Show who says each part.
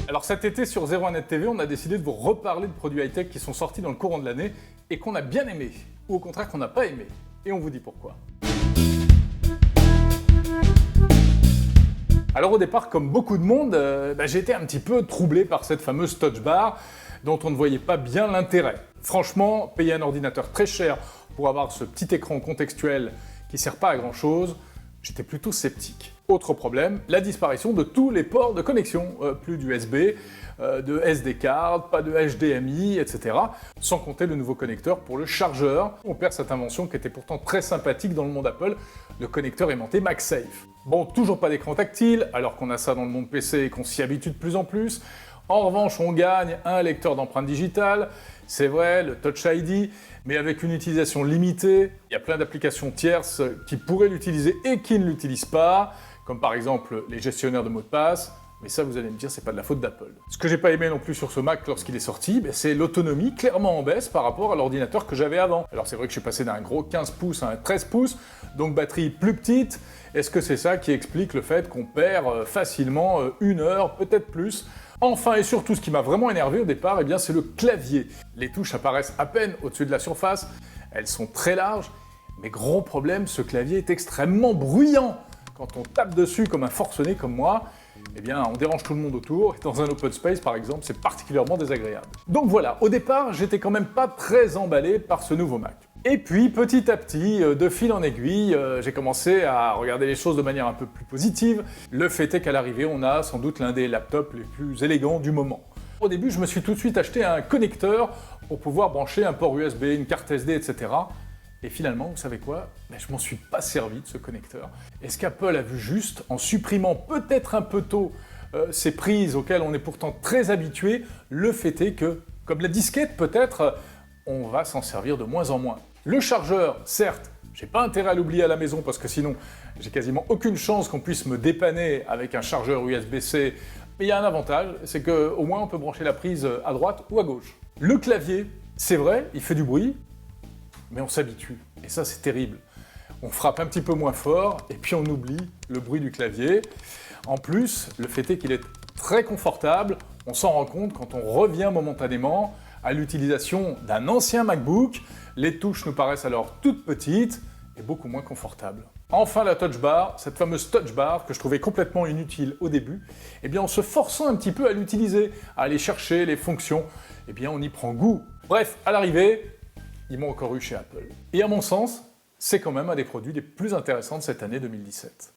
Speaker 1: Alors cet été sur 01net TV, on a décidé de vous reparler de produits high-tech qui sont sortis dans le courant de l'année et qu'on a bien aimé, ou au contraire qu'on n'a pas aimé. Et on vous dit pourquoi. Alors au départ, comme beaucoup de monde, j'ai été un petit peu troublé par cette fameuse touch bar dont on ne voyait pas bien l'intérêt. Franchement, payer un ordinateur très cher pour avoir ce petit écran contextuel qui ne sert pas à grand chose, j'étais plutôt sceptique. Autre problème, la disparition de tous les ports de connexion, plus d'USB, de SD card, pas de HDMI, etc. Sans compter le nouveau connecteur pour le chargeur. On perd cette invention qui était pourtant très sympathique dans le monde Apple, le connecteur aimanté MagSafe. Bon, toujours pas d'écran tactile, alors qu'on a ça dans le monde PC et qu'on s'y habitue de plus en plus. En revanche, on gagne un lecteur d'empreintes digitales, c'est vrai, le Touch ID, mais avec une utilisation limitée. Il y a plein d'applications tierces qui pourraient l'utiliser et qui ne l'utilisent pas, comme par exemple les gestionnaires de mots de passe. Mais ça, vous allez me dire, c'est pas de la faute d'Apple. Ce que j'ai pas aimé non plus sur ce Mac lorsqu'il est sorti, c'est l'autonomie clairement en baisse par rapport à l'ordinateur que j'avais avant. Alors c'est vrai que je suis passé d'un gros 15 pouces à un 13 pouces, donc batterie plus petite. Est-ce que c'est ça qui explique le fait qu'on perd facilement 1 heure, peut-être plus? Enfin et surtout, ce qui m'a vraiment énervé au départ, c'est le clavier. Les touches apparaissent à peine au-dessus de la surface, elles sont très larges, mais gros problème, ce clavier est extrêmement bruyant. Quand on tape dessus comme un forcené comme moi, on dérange tout le monde autour, et dans un open space par exemple, c'est particulièrement désagréable. Donc voilà, au départ, j'étais quand même pas très emballé par ce nouveau Mac. Et puis, petit à petit, de fil en aiguille, j'ai commencé à regarder les choses de manière un peu plus positive. Le fait est qu'à l'arrivée, on a sans doute l'un des laptops les plus élégants du moment. Au début, je me suis tout de suite acheté un connecteur pour pouvoir brancher un port USB, une carte SD, etc. Et finalement, vous savez quoi? Je m'en suis pas servi de ce connecteur. Est-ce qu'Apple a vu juste en supprimant peut-être un peu tôt ces prises auxquelles on est pourtant très habitué? Le fait est que, comme la disquette peut-être, on va s'en servir de moins en moins. Le chargeur, certes, j'ai pas intérêt à l'oublier à la maison parce que sinon j'ai quasiment aucune chance qu'on puisse me dépanner avec un chargeur USB-C. Mais il y a un avantage, c'est qu'au moins on peut brancher la prise à droite ou à gauche. Le clavier, c'est vrai, il fait du bruit, mais on s'habitue. Et ça, c'est terrible. On frappe un petit peu moins fort, et puis on oublie le bruit du clavier. En plus, le fait est qu'il est très confortable. On s'en rend compte quand on revient momentanément à l'utilisation d'un ancien MacBook. Les touches nous paraissent alors toutes petites et beaucoup moins confortables. Enfin, la touch bar, cette fameuse touch bar que je trouvais complètement inutile au début, en se forçant un petit peu à l'utiliser, à aller chercher les fonctions, on y prend goût. Bref, à l'arrivée, ils m'ont encore eu chez Apple. Et à mon sens, c'est quand même un des produits les plus intéressants de cette année 2017.